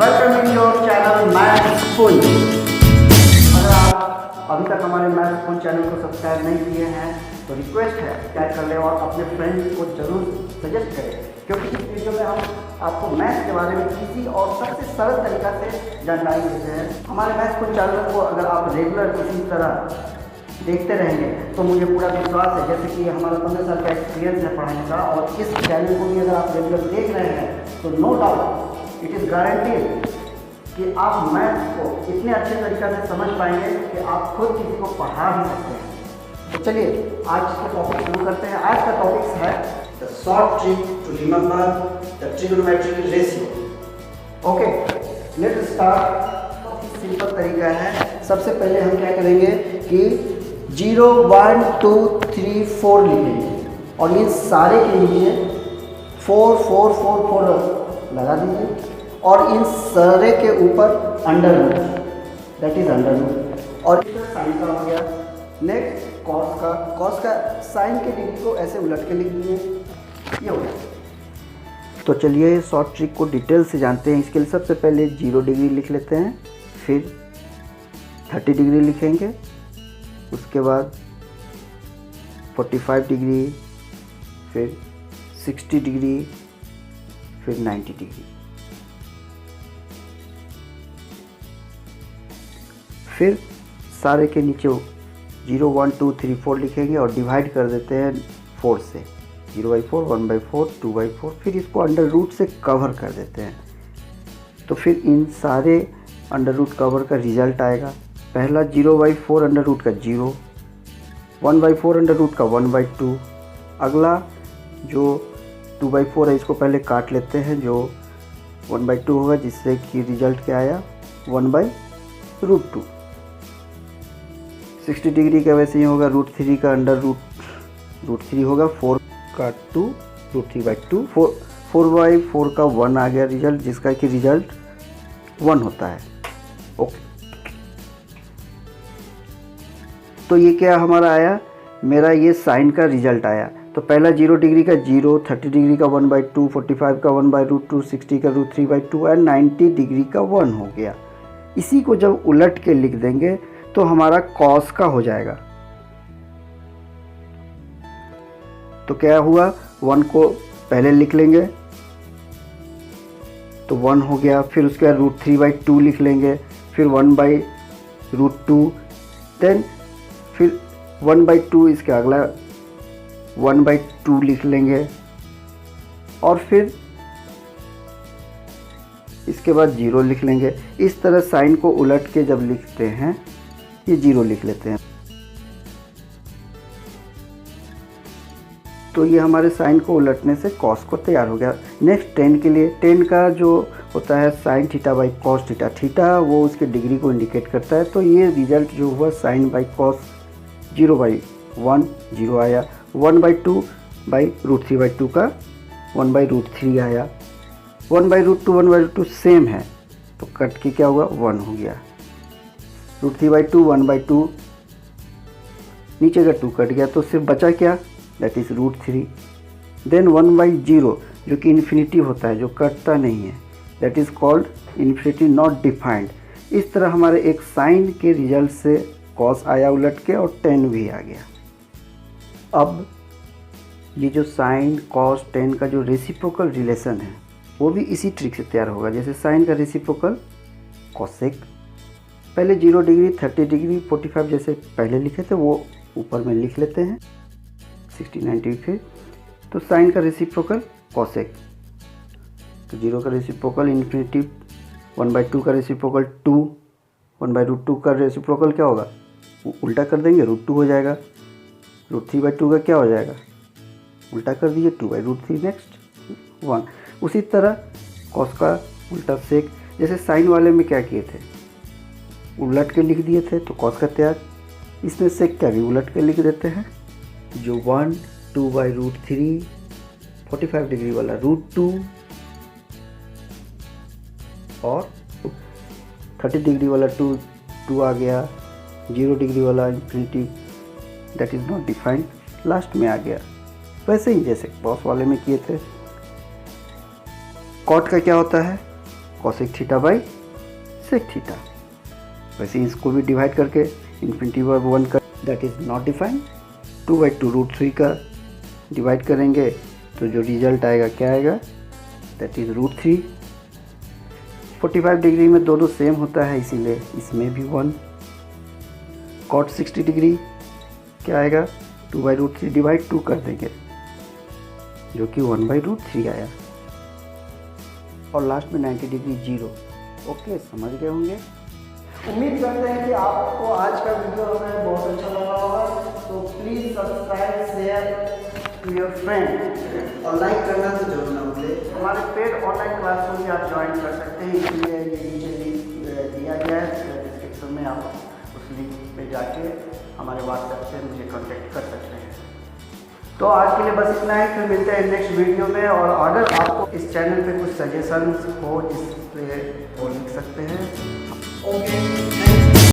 Welcome in your channel math school. अगर आप अभी तक हमारे मैथ स्कूल चैनल को सब्सक्राइब नहीं किए हैं तो रिक्वेस्ट है सब्सक्राइब कर लें और अपने फ्रेंड्स को जरूर सजेस्ट करें, क्योंकि इस वीडियो में हम आपको मैथ के बारे में इजी और सबसे सरल तरीका से जानकारी देते हैं। हमारे मैथ स्कूल चैनल को अगर आप रेगुलर इसी तरह देखते रहेंगे तो मुझे पूरा विश्वास है, जैसे कि हमारा 15 साल का एक्सपीरियंस है पढ़ाने का, और इस चैनल को भी अगर आप रेगुलर देख रहे हैं तो no doubt it is guaranteed कि आप मैथ को इतने अच्छे तरीके से समझ पाएंगे कि आप खुद किसी को पढ़ा भी सकते हैं। तो चलिए आज का टॉपिक शुरू करते हैं। आज का टॉपिक है the short trick to remember the trigonometric ratio. Okay, let's start. बहुत ही सिंपल तरीका है। सबसे पहले हम क्या करेंगे कि 0 1 2 3 4 लिखेंगे और इन सारे के नीचे 4 4 4 4 लगा दीजिए और इन सारे के ऊपर under root, that is under root, और साइन का हो गया। नेक्स्ट कॉस का साइन के डिग्री को ऐसे उलट के लिख दिए, ये हो गया। तो चलिए शॉर्ट ट्रिक को डिटेल से जानते हैं। इसके लिए सबसे पहले 0 डिग्री लिख लेते हैं, फिर 30 डिग्री लिखेंगे, उसके बाद 45 डिग्री, फिर 60 डिग्री, फिर 90 डिग्री। फिर सारे के नीचे 0 1 2 3 4 लिखेंगे और डिवाइड कर देते हैं 4 से, 0/4 1/4 2/4, फिर इसको अंडर रूट से कवर कर देते हैं। तो फिर इन सारे अंडर रूट कवर का रिजल्ट आएगा। पहला 0/4 अंडर रूट का 0, 1/4 अंडर रूट का 1/2। अगला जो 2/4 है इसको पहले काट लेते हैं, जो 1/2 होगा, जिससे कि रिजल्ट क्या आया 1/√2। 60 डिग्री का वैसे ही होगा, √3 का अंडर रूट 3 होगा, 4 का 2 √3/2, 4/4 का 1 आ गया रिजल्ट, जिसका कि रिजल्ट 1 होता है। ओके, तो ये क्या हमारा आया, मेरा ये साइन का रिजल्ट आया। तो पहला 0 डिग्री का 0, 30 डिग्री का 1/2, 45 का 1/√2, 60 का √3/2 और 90 डिग्री का 1 हो गया। इसी को जब उलट के लिख देंगे तो हमारा कॉस का हो जाएगा। तो क्या हुआ, 1 को पहले लिख लेंगे तो 1 हो गया, फिर उसके बाद √3/2 लिख लेंगे, फिर 1/√2, देन फिर 1/2, इसके अगला 1/2 लिख लेंगे और फिर इसके बाद 0 लिख लेंगे। इस तरह साइन को उलट के जब लिखते हैं ये 0 लिख लेते हैं। तो ये हमारे साइन को उलटने से कॉस को तैयार हो गया। नेक्स्ट 10 के लिए, 10 का जो होता है साइन θ/cos थीटा, थीटा वो उसके डिग्री को इंडिकेट करता है। तो ये रिजल्ट जो हुआ sin/cos 0/1 0 आया, 1/2/√3/2 का 1/√3 आया, 1/√2 1/√2 सेम है तो कट के क्या हुआ 1 हो गया, √3/2 1/2, नीचे का 2 कट गया तो सिर्फ बचा क्या, दैट इज √3। देन 1/0 जो कि इन्फिनिटी होता है, जो कटता नहीं है, that is called infinity not defined. इस तरह हमारे एक साइन के रिजल्ट से कॉस आया उलट के और 10 भी आ गया। अब ये जो साइन कॉस 10 का जो रेसिप्रोकल रिलेशन है वो भी इसी ट्रिक से तैयार होगा। जैसे साइन का रेसिप्रोकल कॉसेक, पहले 0 डिग्री 30 डिग्री 45 जैसे पहले लिखे थे वो ऊपर में लिख लेते हैं, 60 90 फिर। तो साइन का रेसिप्रोकल कॉसेक, तो 0 का रेसिप्रोकल इन्फिनिटी, 1/2 का रेसिप्रोकल 2, 1/√2 का रेसिप्रोकल क्या होगा, उल्टा कर देंगे √2 हो जाएगा, √3/2 का क्या हो जाएगा, उल्टा कर दीजिए 2/√3, नेक्स्ट 1। उसी तरह कॉस का उल्टा सेक, जैसे साइन वाले में क्या किए थे, उलट के लिख दिए थे तो कॉस का तैयार, इसमें सेक क्या भी उलट के लिख देते हैं, जो 1 2/√3, 45 डिग्री वाला √2 और 30 डिग्री वाला 2 आ गया, 0 डिग्री वाला infinity that is not defined last में आ गया। वैसे ही जैसे कॉस वाले में किए थे। कॉट का क्या होता है, cosec theta by sec theta. वैसे ही इसको भी डिवाइड करके इन्फिनिटी बाई 1 कर, दैट इज़ नॉट डिफाइंड। 2/2√3 का डिवाइड करेंगे तो जो रिजल्ट आएगा क्या आएगा, दैट इज़ √3। 45 डिग्री में दोनों सेम होता है, इसीलिए इसमें भी 1। cot 60 डिग्री क्या आएगा, 2/√3 डिवाइड 2 कर देंगे जो कि 1/√3 आया। और लास्ट में 90 डिग्री 0। ओके, समझ गए होंगे। उम्मीद करते हैं कि आपको आज का वीडियो हमें बहुत अच्छा लगा होगा। तो please subscribe, share to your friend और लाइक करना तो जरूर ना भूलें। हमारे पेड ऑनलाइन क्लास को भी आप ज्वाइन कर सकते हैं, इसलिए ये नीचे लिंक दिया गया है डिस्क्रिप्शन में। आप उस लिंक पे जाके हमारे व्हाट्सएप से मुझे कांटेक्ट कर सकते हैं। तो आज के लिए बस इतना ही, फिर मिलते हैं नेक्स्ट वीडियो में। और अगर आपको इस चैनल पे कुछ सजेशंस हो जिस पे वो लिख सकते हैं।